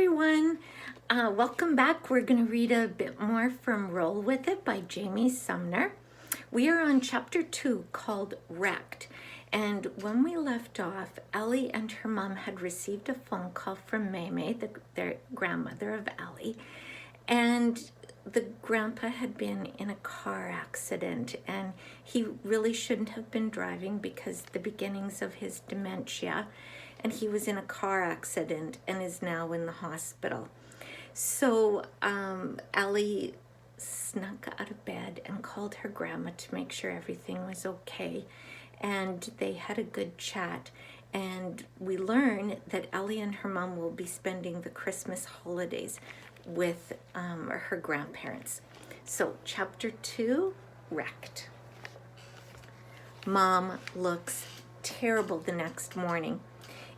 everyone. Welcome back. We're going to read a bit more from Roll With It by Jamie Sumner. We are on chapter 2 called Wrecked. And when we left off, Ellie and her mom had received a phone call from Maymay, their grandmother of Ellie. And the grandpa had been in a car accident and he really shouldn't have been driving because the beginnings of his dementia, and he was in a car accident and is now in the hospital. So Ellie snuck out of bed and called her grandma to make sure everything was okay, and they had a good chat. And we learn that Ellie and her mom will be spending the Christmas holidays with her grandparents. So chapter 2, Wrecked. Mom looks terrible the next morning.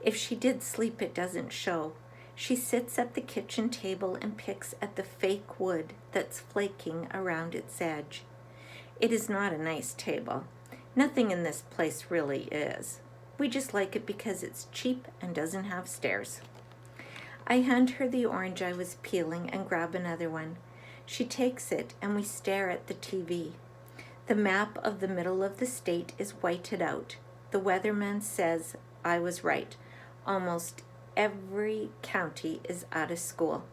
If she did sleep, it doesn't show. She sits at the kitchen table and picks at the fake wood that's flaking around its edge. It is not a nice table. Nothing in this place really is. We just like it because it's cheap and doesn't have stairs. I hand her the orange I was peeling and grab another one. She takes it and we stare at the TV. The map of the middle of the state is whited out. The weatherman says I was right. Almost every county is out of school.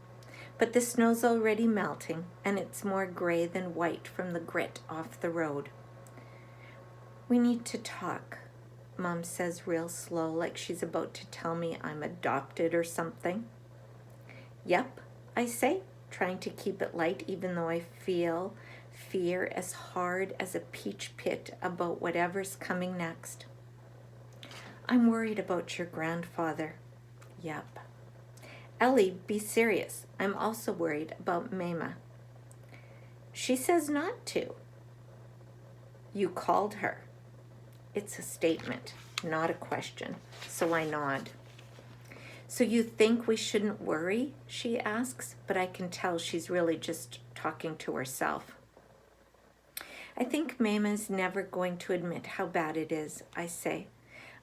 But the snow's already melting and it's more gray than white from the grit off the road. We need to talk, Mom says real slow, like she's about to tell me I'm adopted or something. Yep, I say, trying to keep it light even though I feel fear as hard as a peach pit about whatever's coming next. I'm worried about your grandfather. Yep. Ellie, be serious. I'm also worried about Mama. She says not to. You called her. It's a statement, not a question, so I nod. So you think we shouldn't worry? She asks, but I can tell she's really just talking to herself. I think Mama's never going to admit how bad it is, I say.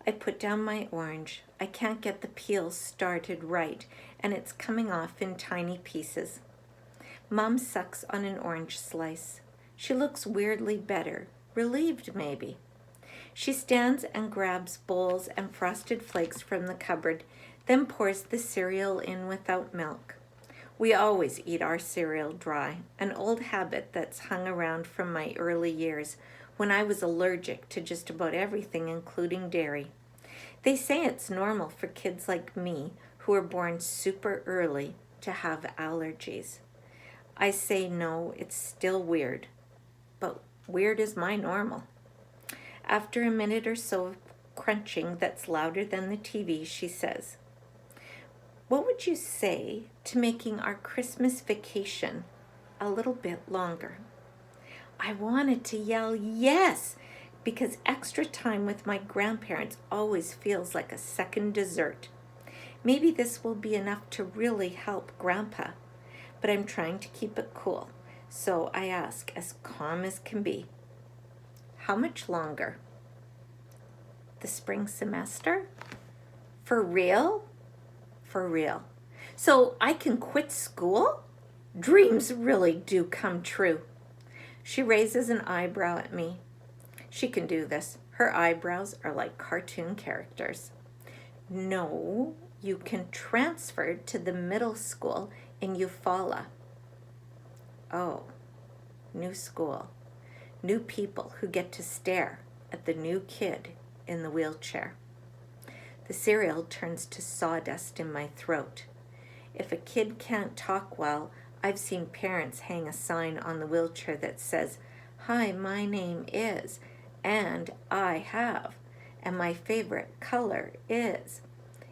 I put down my orange. I can't get the peel started right, and it's coming off in tiny pieces. Mom sucks on an orange slice. She looks weirdly better, relieved maybe. She stands and grabs bowls and frosted flakes from the cupboard, then pours the cereal in without milk. We always eat our cereal dry, an old habit that's hung around from my early years, when I was allergic to just about everything, including dairy. They say it's normal for kids like me, who were born super early, to have allergies. I say no, it's still weird, but weird is my normal. After a minute or so of crunching that's louder than the TV, she says, "What would you say to making our Christmas vacation a little bit longer?" I wanted to yell yes, because extra time with my grandparents always feels like a second dessert. Maybe this will be enough to really help Grandpa, but I'm trying to keep it cool, so I ask as calm as can be, how much longer? The spring semester? For real? For real. So I can quit school? Dreams really do come true. She raises an eyebrow at me. She can do this. Her eyebrows are like cartoon characters. No, you can transfer to the middle school in Eufaula. Oh, new school. New people who get to stare at the new kid in the wheelchair. The cereal turns to sawdust in my throat. If a kid can't talk well, I've seen parents hang a sign on the wheelchair that says, "Hi, my name is, and I have, and my favorite color is."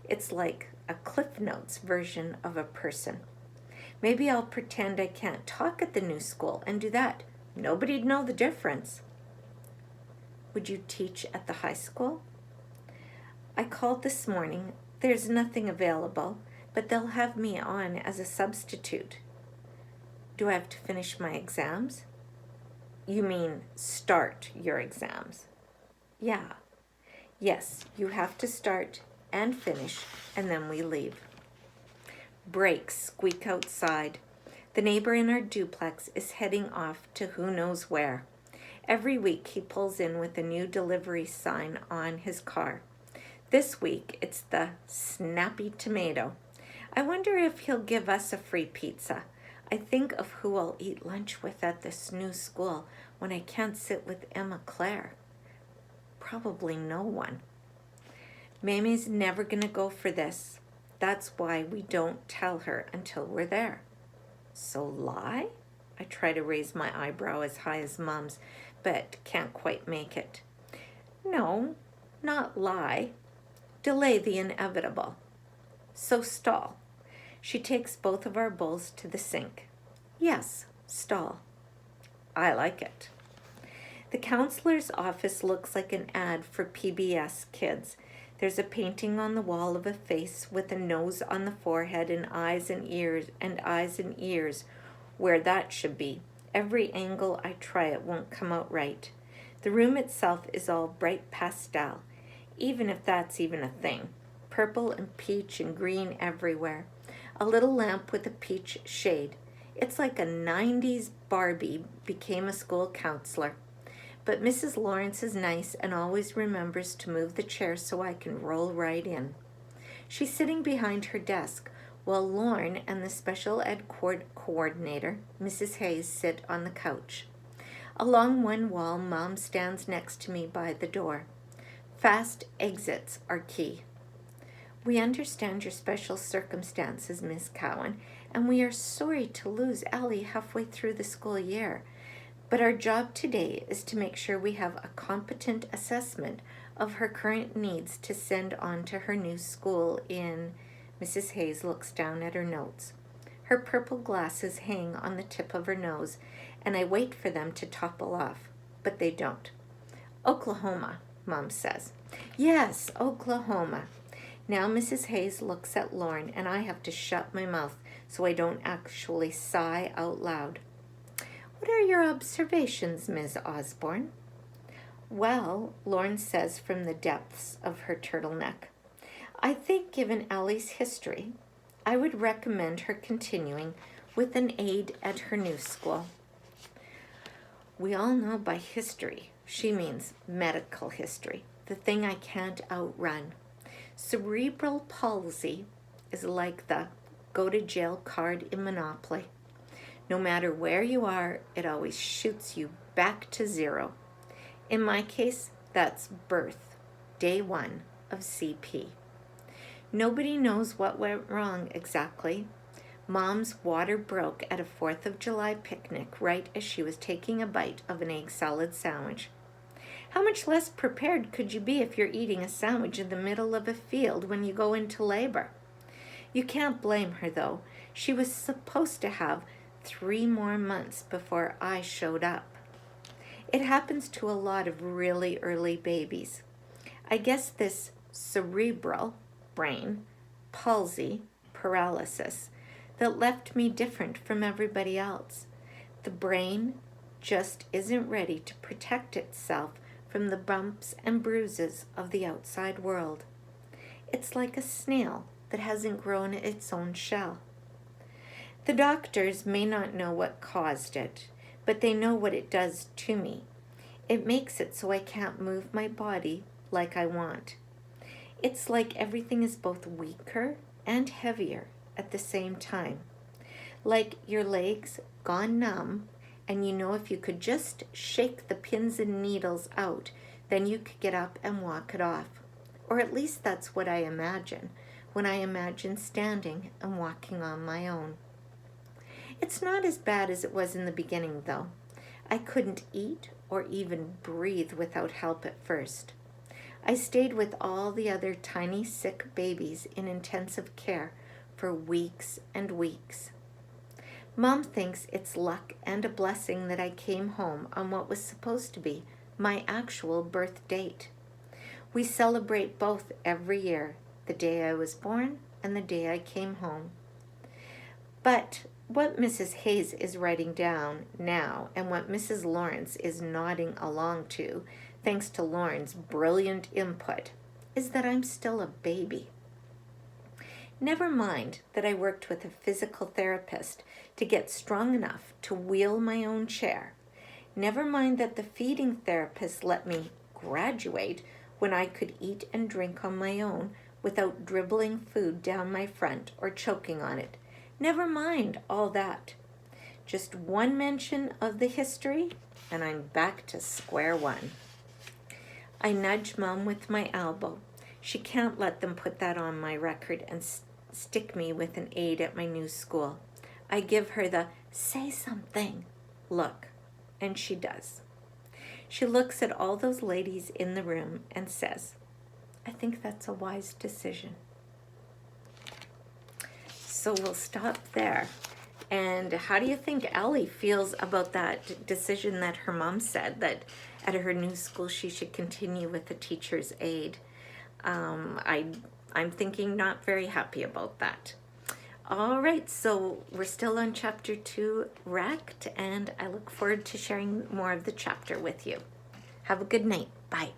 It's like a Cliff Notes version of a person. Maybe I'll pretend I can't talk at the new school and do that. Nobody'd know the difference. Would you teach at the high school? I called this morning. There's nothing available, but they'll have me on as a substitute. Do I have to finish my exams? You mean start your exams? Yeah. Yes, you have to start and finish, and then we leave. Brakes squeak outside. The neighbor in our duplex is heading off to who knows where. Every week he pulls in with a new delivery sign on his car. This week it's the Snappy Tomato. I wonder if he'll give us a free pizza. I think of who I'll eat lunch with at this new school when I can't sit with Emma Claire. Probably no one. Mamie's never gonna go for this. That's why we don't tell her until we're there. So lie? I try to raise my eyebrow as high as Mom's, but can't quite make it. No, not lie. Delay the inevitable. So stall. She takes both of our bowls to the sink. Yes, stall. I like it. The counselor's office looks like an ad for PBS Kids. There's a painting on the wall of a face with a nose on the forehead and eyes and ears where that should be. Every angle I try it won't come out right. The room itself is all bright pastel, even if that's even a thing. Purple and peach and green everywhere. A little lamp with a peach shade. It's like a 90s Barbie became a school counselor. But Mrs. Lawrence is nice and always remembers to move the chair so I can roll right in. She's sitting behind her desk while Lorne and the special ed coordinator, Mrs. Hayes, sit on the couch. Along one wall, Mom stands next to me by the door. Fast exits are key. We understand your special circumstances, Miss Cowan, and we are sorry to lose Ellie halfway through the school year. But our job today is to make sure we have a competent assessment of her current needs to send on to her new school in... Mrs. Hayes looks down at her notes. Her purple glasses hang on the tip of her nose, and I wait for them to topple off, but they don't. Oklahoma, Mom says. Yes, Oklahoma. Now Mrs. Hayes looks at Lorne, and I have to shut my mouth so I don't actually sigh out loud. What are your observations, Ms. Osborne? Well, Lorne says from the depths of her turtleneck, I think given Ellie's history, I would recommend her continuing with an aide at her new school. We all know by history, she means medical history, the thing I can't outrun. Cerebral palsy is like the go-to-jail card in Monopoly. No matter where you are, it always shoots you back to zero. In my case, that's birth, day 1 of CP. Nobody knows what went wrong exactly. Mom's water broke at a 4th of July picnic right as she was taking a bite of an egg salad sandwich. How much less prepared could you be if you're eating a sandwich in the middle of a field when you go into labor? You can't blame her, though. She was supposed to have 3 more months before I showed up. It happens to a lot of really early babies. I guess this cerebral brain palsy paralysis that left me different from everybody else. The brain just isn't ready to protect itself from the bumps and bruises of the outside world. It's like a snail that hasn't grown its own shell. The doctors may not know what caused it, but they know what it does to me. It makes it so I can't move my body like I want. It's like everything is both weaker and heavier at the same time. Like your legs gone numb, and you know if you could just shake the pins and needles out, then you could get up and walk it off. Or at least that's what I imagine when I imagine standing and walking on my own. It's not as bad as it was in the beginning, though. I couldn't eat or even breathe without help at first. I stayed with all the other tiny sick babies in intensive care for weeks and weeks. Mom thinks it's luck and a blessing that I came home on what was supposed to be my actual birth date. We celebrate both every year, the day I was born and the day I came home. But what Mrs. Hayes is writing down now and what Mrs. Lawrence is nodding along to, thanks to Lauren's brilliant input, is that I'm still a baby. Never mind that I worked with a physical therapist to get strong enough to wheel my own chair. Never mind that the feeding therapist let me graduate when I could eat and drink on my own without dribbling food down my front or choking on it. Never mind all that. Just one mention of the history, and I'm back to square one. I nudge Mom with my elbow. She can't let them put that on my record and stick me with an aide at my new school. I give her the say something look, and she does. She looks at all those ladies in the room and says, I think that's a wise decision. So we'll stop there. And how do you think Ellie feels about that decision that her mom said that at her new school she should continue with the teacher's aide? I'm thinking not very happy about that. All right, so we're still on chapter 2, Wrecked, and I look forward to sharing more of the chapter with you. Have a good night. Bye.